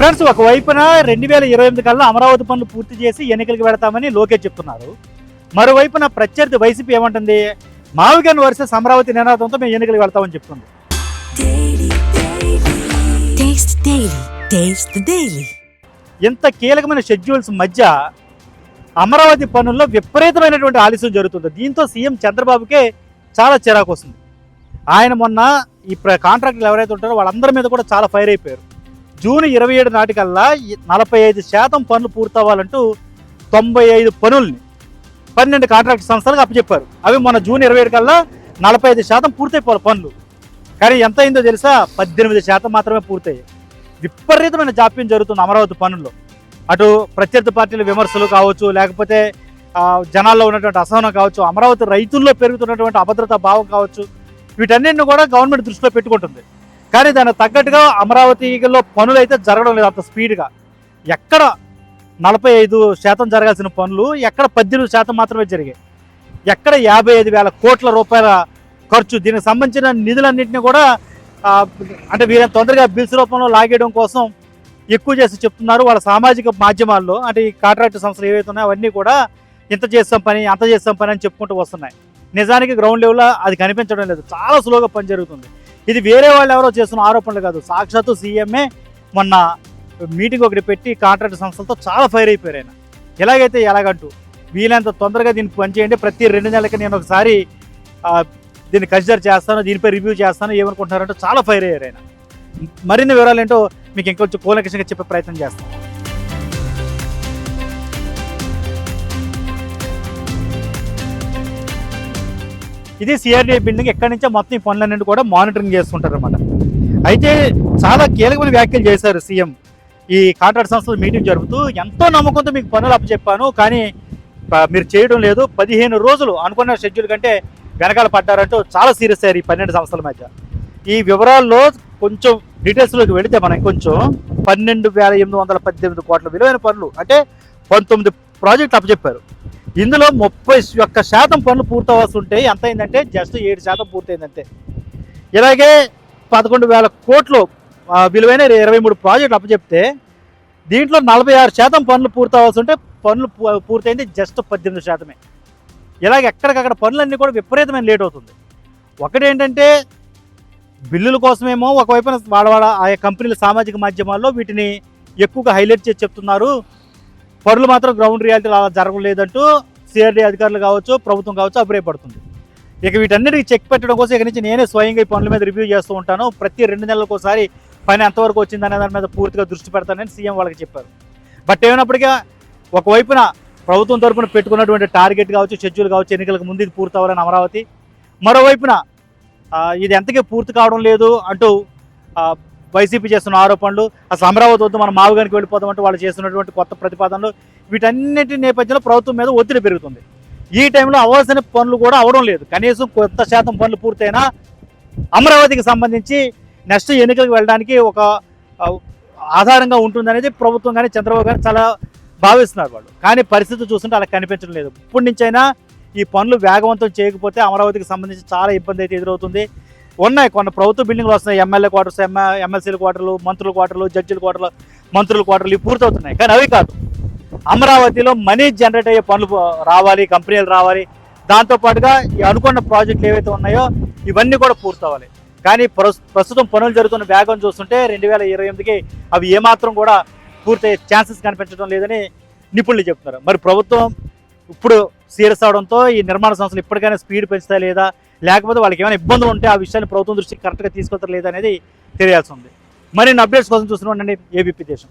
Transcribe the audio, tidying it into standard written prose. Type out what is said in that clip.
Friends, ఒకవైపున 2028 కల్లా అమరావతి పనులు పూర్తి చేసి ఎన్నికలకు వెళతామని లోకేష్ చెప్తున్నారు. మరోవైపున ప్రత్యర్థి వైసీపీ ఏమంటుంది, మావిగన్ వర్సెస్ అమరావతి నినాదంతో మేము ఎన్నికలకు వెళ్తామని చెప్తుంది. ఇంత కీలకమైన షెడ్యూల్స్ మధ్య అమరావతి పనుల్లో విపరీతమైనటువంటి ఆలస్యం జరుగుతుంది. దీంతో సీఎం చంద్రబాబుకే చాలా చిరాకు వస్తుంది. ఆయన మొన్న ఈ కాంట్రాక్టర్లు ఎవరైతే ఉంటారో వాళ్ళందరి మీద కూడా చాలా ఫైర్ అయిపోయారు. జూన్ 27 నాటికల్లా 45% పనులు పూర్తవ్వాలంటూ 95 పనుల్ని 12 కాంట్రాక్ట్ సంస్థలకు అప్పచెప్పారు. అవి మొన్న జూన్ 27 కల్లా 45% పూర్తయిపోవాలి పనులు. కానీ ఎంత అయిందో తెలుసా, 18% మాత్రమే పూర్తయ్యాయి. విపరీతమైన జాప్యం జరుగుతుంది అమరావతి పనుల్లో. అటు ప్రత్యర్థి పార్టీల విమర్శలు కావచ్చు, లేకపోతే జనాల్లో ఉన్నటువంటి అసహనం కావచ్చు, అమరావతి రైతుల్లో పెరుగుతున్నటువంటి అభద్రతా భావం కావచ్చు, వీటన్నిటిని కూడా గవర్నమెంట్ దృష్టిలో పెట్టుకుంటుంది. కానీ దానికి తగ్గట్టుగా అమరావతిలో పనులు అయితే జరగడం లేదు అంత స్పీడ్గా. ఎక్కడ 45% జరగాల్సిన పనులు ఎక్కడ 18% మాత్రమే జరిగాయి. ఎక్కడ 55,000 కోట్ల రూపాయల ఖర్చు. దీనికి సంబంధించిన నిధులన్నింటినీ కూడా అంటే వీళ్ళని తొందరగా బిల్స్ రూపంలో లాగేయడం కోసం ఎక్కువ చేసి చెప్తున్నారు వాళ్ళ సామాజిక మాధ్యమాల్లో. అంటే ఈ కాంట్రాక్ట్ సంస్థలు ఏవైతే ఉన్నాయో అవన్నీ కూడా ఇంత చేస్తాం పని, అంత చేస్తాం పని అని చెప్పుకుంటూ వస్తున్నాయి. నిజానికి గ్రౌండ్ లెవెల్లో అది కనిపించడం లేదు. చాలా స్లోగా పని జరుగుతుంది. ఇది వేరే వాళ్ళు ఎవరో చేస్తున్న ఆరోపణలు కాదు, సాక్షాత్తు సీఎంఏ మొన్న మీటింగ్ ఒకటి పెట్టి కాంట్రాక్ట్ సంస్థలతో చాలా ఫైర్ అయిపోయారు. ఆయన ఎలాగైతే ఎలాగంటూ వీళ్ళంత తొందరగా దీన్ని పనిచేయండి, ప్రతి 2 నెలలకి నేను ఒకసారి దీన్ని కన్సిడర్ చేస్తాను, దీనిపై రివ్యూ చేస్తాను ఏమనుకుంటున్నారంటే చాలా ఫైర్ అయ్యారు ఆయన. మరిన్ని వివరాలు ఏంటో మీకు ఇంకొంచెం కూలంకషంగా చెప్పే ప్రయత్నం చేస్తాం. ఇది సిఆర్డీఏ బిల్డింగ్. ఎక్కడి నుంచో మొత్తం ఈ పనులన్నింటి కూడా మానిటరింగ్ చేసుకుంటారు అన్నమాట. అయితే చాలా కీలకమైన వ్యాఖ్యలు చేశారు సీఎం. ఈ కాంట్రాక్ట్ సంస్థలు మీటింగ్ జరుపుతూ ఎంతో నమ్మకంతో మీకు పనులు అప్పచెప్పాను, కానీ మీరు చేయడం లేదు, 15 రోజులు అనుకున్న షెడ్యూల్ కంటే వెనకాల పడ్డారంటూ చాలా సీరియస్ అయ్యారు ఈ 12 సంస్థల మధ్య. ఈ వివరాల్లో కొంచెం డీటెయిల్స్లోకి వెళితే మనం కొంచెం 12,818 కోట్ల విలువైన పనులు అంటే 19 ప్రాజెక్టులు అప్పచెప్పారు. ఇందులో 31% పనులు పూర్తవలసి ఉంటే ఎంత అయిందంటే జస్ట్ 7% పూర్తయిందంతే. ఇలాగే 11,000 కోట్లు విలువైన 23 ప్రాజెక్టులు అప్పచెప్తే దీంట్లో 46% పనులు పూర్తవలసి ఉంటే పనులు పూర్తయింది జస్ట్ 18%. ఇలాగ ఎక్కడికక్కడ పనులన్నీ కూడా విపరీతమైన లేట్ అవుతుంది. ఒకటేంటంటే బిల్లుల కోసమేమో ఒకవైపున వాళ్ళ ఆయా కంపెనీల సామాజిక మాధ్యమాల్లో వీటిని ఎక్కువగా హైలైట్ చేసి చెప్తున్నారు, పనులు మాత్రం గ్రౌండ్ రియాలిటీలో అలా జరగలేదంటూ సిఆర్డీ అధికారులు కావచ్చు, ప్రభుత్వం కావచ్చు అభిప్రాయపడుతుంది. ఇక వీటన్నిటికీ చెక్ పెట్టడం కోసం ఇక నుంచి నేనే స్వయంగా ఈ పనుల మీద రివ్యూ చేస్తూ ఉంటాను, ప్రతి 2 నెలలకు ఒకసారి పని ఎంతవరకు వచ్చిందనే దాని మీద పూర్తిగా దృష్టి పెడతానని సీఎం వాళ్ళకి చెప్పారు. బట్ ఏమైనప్పటికీ ఒకవైపున ప్రభుత్వం తరపున పెట్టుకున్నటువంటి టార్గెట్ కావచ్చు, షెడ్యూల్ కావచ్చు, ఎన్నికలకు ముందు ఇది పూర్తి అవ్వాలని అమరావతి, మరోవైపున ఇది ఎంతకీ పూర్తి కావడం లేదు అంటూ వైసీపీ చేస్తున్న ఆరోపణలు, అసలు అమరావతి వద్దు మనం మావుగానికి వెళ్ళిపోదామంటూ వాళ్ళు చేస్తున్నటువంటి కొత్త ప్రతిపాదనలు, వీటన్నిటి నేపథ్యంలో ప్రభుత్వం మీద ఒత్తిడి పెరుగుతుంది. ఈ టైంలో అవ్వాల్సిన పనులు కూడా అవడం లేదు. కనీసం కొంత శాతం పనులు పూర్తయినా అమరావతికి సంబంధించి నెక్స్ట్ ఎన్నికలకు వెళ్ళడానికి ఒక ఆధారంగా ఉంటుందనేది ప్రభుత్వం కానీ చంద్రబాబు కానీ చాలా భావిస్తున్నారు వాళ్ళు. కానీ పరిస్థితి చూస్తుంటే అలా కనిపించడం లేదు. ఇప్పటి నుంచైనా ఈ పనులు వేగవంతం చేయకపోతే అమరావతికి సంబంధించి చాలా ఇబ్బంది అయితే ఎదురవుతుంది. ఉన్నాయి కొన్ని ప్రభుత్వ బిల్డింగ్లు వస్తున్నాయి, ఎమ్మెల్యే క్వార్టర్స్, ఎమ్మెల్సీల క్వార్టర్లు, మంత్రుల క్వార్టర్లు, జడ్జిల క్వార్టర్లు, మంత్రుల క్వార్టర్లు ఇవి పూర్తవుతున్నాయి. కానీ అవి కాదు, అమరావతిలో మనీ జనరేట్ అయ్యే పనులు రావాలి, కంపెనీలు రావాలి, దాంతోపాటుగా ఈ అనుకున్న ప్రాజెక్టులు ఏవైతే ఉన్నాయో ఇవన్నీ కూడా పూర్తవ్వాలి. కానీ ప్రస్తుతం పనులు జరుగుతున్న వేగం చూస్తుంటే 2028కి అవి ఏమాత్రం కూడా పూర్తయ్యే ఛాన్సెస్ కనిపించడం లేదని నిపుణులు చెప్తున్నారు. మరి ప్రభుత్వం ఇప్పుడు సీరియస్ అవడంతో ఈ నిర్మాణ సంస్థలు ఇప్పటికైనా స్పీడ్ పెంచుతా లేదా, లేకపోతే వాళ్ళకి ఏమైనా ఇబ్బందులు ఉంటే ఆ విషయాన్ని ప్రభుత్వం దృష్టికి కరెక్ట్గా తీసుకొస్తారు లేదా అనేది తెలియాల్సి ఉంది. మరిన్ని అప్డేట్స్ కోసం చూస్తున్నాండి ఏబీపీ దేశం.